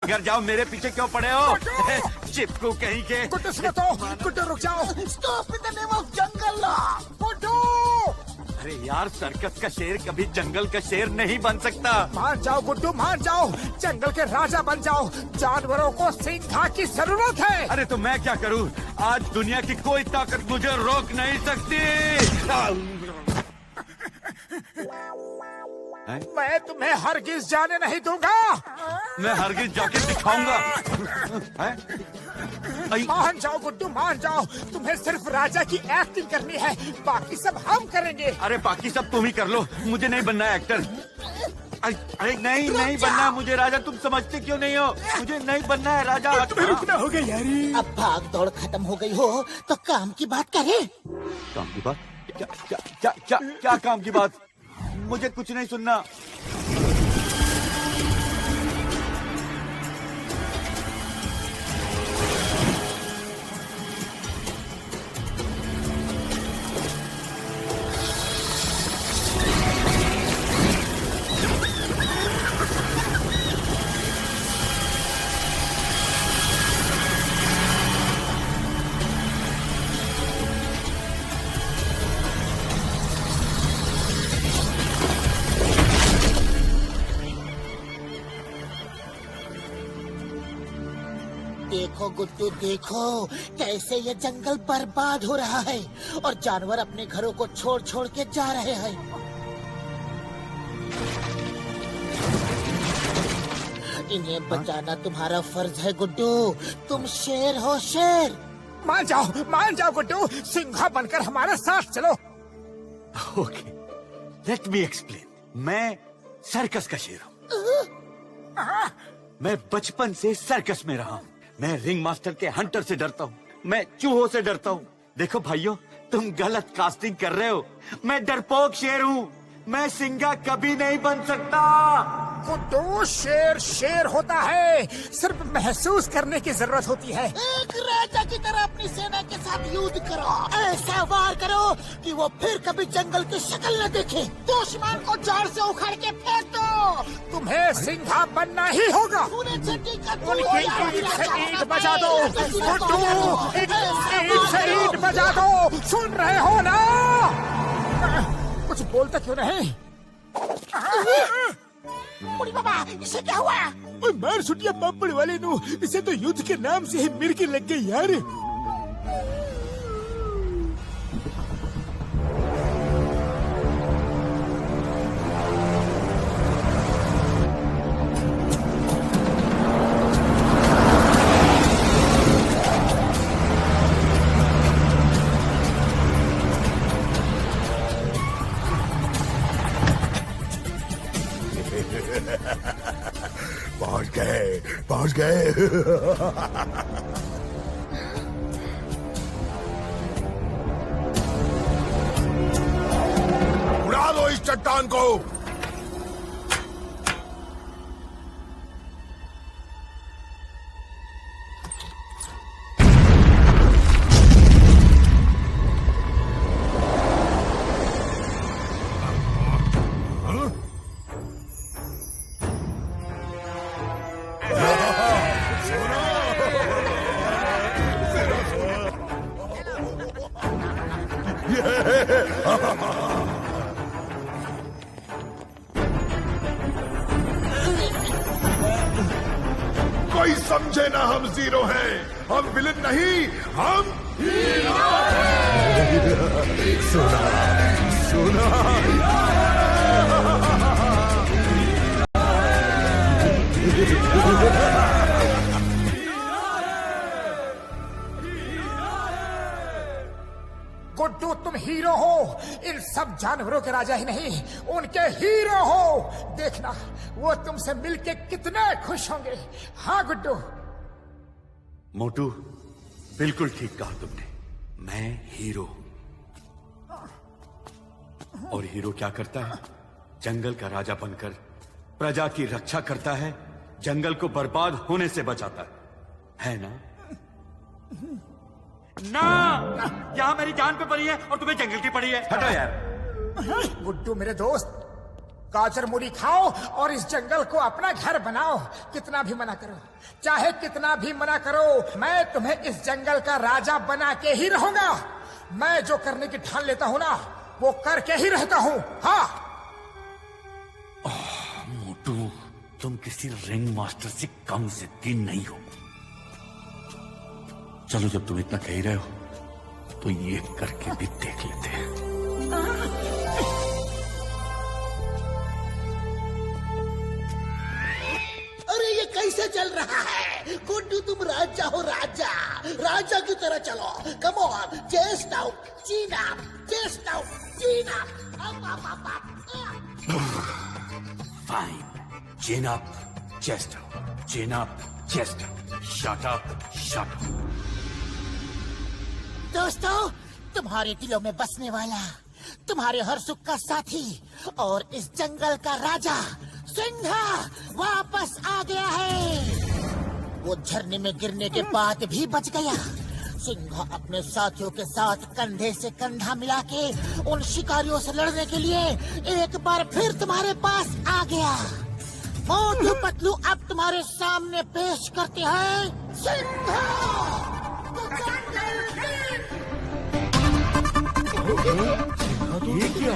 घर जाओ, मेरे पीछे क्यों पड़े हो? चिपकू कहीं के। गुड्डू सुनो तो, गुड्डू रुक जाओ। Stop in the name of jungle law. Guddu अरे यार, सर्कस का शेर कभी जंगल का शेर नहीं बन सकता। मान जाओ गुड्डू, मान जाओ, जंगल के राजा बन जाओ। जानवरों को सिंघा की जरूरत है। अरे तो मैं क्या करूं? आज दुनिया की कोई ताकत मुझे रोक नहीं सकती। मैं तुम्हें हरगिज जाने नहीं दूंगा। मैं हरगिज जाके दिखाऊंगा। मान जाओ गुड्डू, मान जाओ। तुम्हें सिर्फ राजा की एक्टिंग करनी है, बाकी सब हम करेंगे। अरे बाकी सब तुम ही कर लो, मुझे नहीं बनना है एक्टर। अरे नहीं बनना है मुझे राजा। तुम समझते क्यों नहीं हो? मुझे नहीं बनना है राजा। तुम्हें रुकना होगा यारी। अब भाग दौड़ खत्म हो गई हो तो काम की बात करें। काम की बात? क्या काम की बात? मुझे कुछ नहीं सुनना। देखो गुड्डू, देखो कैसे ये जंगल बर्बाद हो रहा है और जानवर अपने घरों को छोड़ छोड़ के जा रहे हैं। इन्हें बचाना तुम्हारा फर्ज है गुड्डू। तुम शेर हो, शेर। मान जाओ गुड्डू, सिंघा बनकर हमारे साथ चलो। Okay, let me explain. मैं सर्कस का शेर हूँ। मैं बचपन से सर्कस में रहा हूँ। मैं रिंग मास्टर के हंटर से डरता हूँ। मैं चूहों से डरता हूँ। देखो भाइयों, तुम गलत कास्टिंग कर रहे हो। मैं डरपोक शेर हूँ। मैं सिंघा कभी नहीं बन सकता। गुड्डू, शेर शेर होता है, सिर्फ महसूस करने की जरूरत होती है। एक राजा की तरह अपनी सेना के साथ युद्ध करो। ऐसा वार करो कि वो फिर कभी जंगल की शक्ल न देखे। दुश्मन को जड़ से उखाड़ के फेंक दो। तुम्हें सिंघा बनना ही होगा। उनकी ईंट से ईंट बजा दो गुड्डू, ईंट से ईंट बजा दो। सुन रहे हो ना? कुछ बोलता क्यों नहीं? बाबा, इसे क्या हुआ? मार सुटिया पापड़ वाले नु, इसे तो युद्ध के नाम से ही मिर्गी लग गई यार। पहुंच गए। उड़ा दो इस चट्टान को। कोई समझे ना, हम जीरो हैं। हम विलन नहीं, हम हीरो हैं। सुना गुड्डू, तुम हीरो हो। इन सब जानवरों के राजा ही नहीं, उनके हीरो हो। देखना वो तुमसे मिलके कितने खुश होंगे। हाँ गुड्डू। मोटू, बिल्कुल ठीक कहा तुमने। मैं हीरो हूं। और हीरो क्या करता है? जंगल का राजा बनकर प्रजा की रक्षा करता है, जंगल को बर्बाद होने से बचाता है ना? ना, यहाँ मेरी जान पे पड़ी है और तुम्हें जंगल की पड़ी है। हटो यार। गुड्डू मेरे दोस्त, गाजर मूली खाओ और इस जंगल को अपना घर बनाओ। कितना भी मना करो, चाहे कितना भी मना करो, मैं तुम्हें इस जंगल का राजा बना के ही रहूंगा। मैं जो करने की ठान लेता हूँ ना, वो करके ही रहता हूँ। हाँ मोटू, तुम किसी रिंग मास्टर से कम जिद्दी नहीं हो। चलो, जब तुम इतना कह ही रहे हो तो ये करके भी देख लेते हैं। अरे ये कैसे चल रहा है? गुड्डू, तुम राजा हो, राजा। राजा की तरह चलो। कम ऑन, चेस्ट आउट, चीन अप, चेस्ट आउट, चीन up, up. Fine, chin up, chest up, chin up, chest up, shut up, shut up. दोस्तों, तुम्हारे दिलों में बसने वाला, तुम्हारे हर सुख का साथी और इस जंगल का राजा सिंघा वापस आ गया है। वो झरने में गिरने के बाद भी बच गया। सिंघा अपने साथियों के साथ कंधे से कंधा मिला के उन शिकारियों से लड़ने के लिए एक बार फिर तुम्हारे पास आ गया। मोटू पतलू अब तुम्हारे सामने पेश करते हैं सिंघा। ये क्या?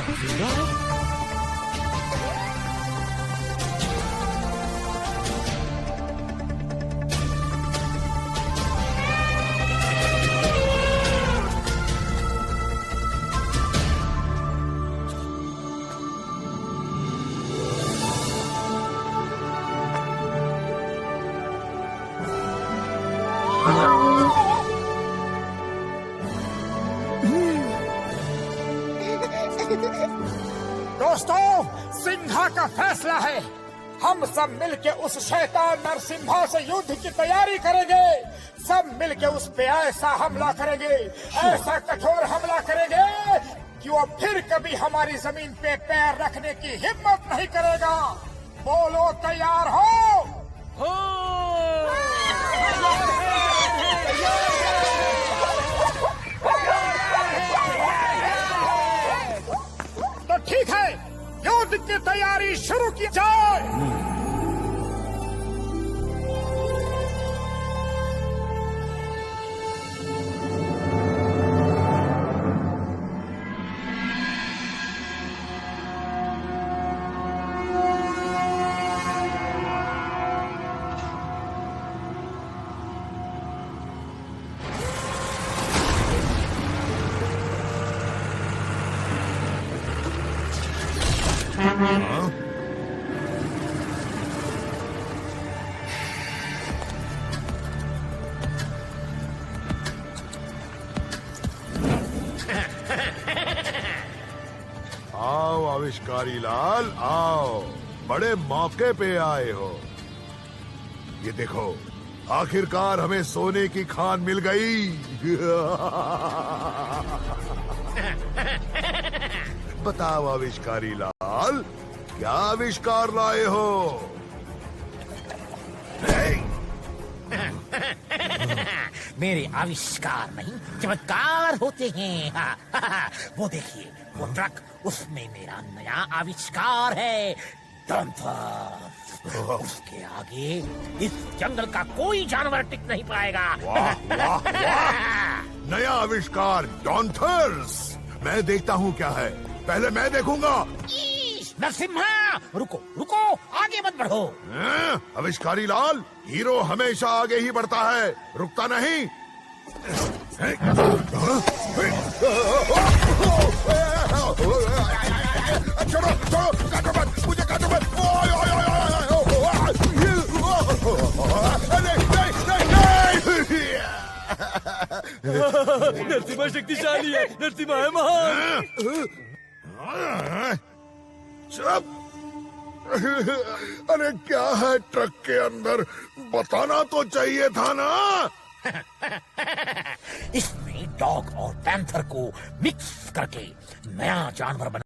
दोस्तों, सिंघा का फैसला है। हम सब मिलके उस शैतान नरसिम्हा से युद्ध की तैयारी करेंगे। सब मिलके उस पे ऐसा हमला करेंगे, ऐसा कठोर हमला करेंगे कि वो फिर कभी हमारी जमीन पे पैर रखने की हिम्मत नहीं करेगा। बोलो, तैयार हो? तो ठीक है, युद्ध की तैयारी शुरू की जाए। आओ आविष्कारी लाल, आओ। बड़े मौके पे आए हो। ये देखो, आखिरकार हमें सोने की खान मिल गई। बताओ आविष्कारी लाल, क्या आविष्कार लाए हो? मेरे आविष्कार नहीं, चमत्कार होते हैं। वो देखिए, वो ट्रक, उसमें मेरा नया आविष्कार है, डॉन्थर। उसके आगे इस जंगल का कोई जानवर टिक नहीं पाएगा। वाह वाह वाह! नया आविष्कार डॉन्थर्स। मैं देखता हूँ क्या है, पहले मैं देखूंगा। नरसिम्हा, रुको रुको, आगे मत बढ़ो। आविष्कारी लाल, हीरो हमेशा आगे ही बढ़ता है, रुकता नहीं। छोड़ो छोड़ो, काटो मत मुझे, काटो मत। नरसिम्हा शक्तिशाली है, नरसिम्हा है महान। चुप! अरे क्या है ट्रक के अंदर, बताना तो चाहिए था ना। इसमें डॉग और पैंथर को मिक्स करके नया जानवर बना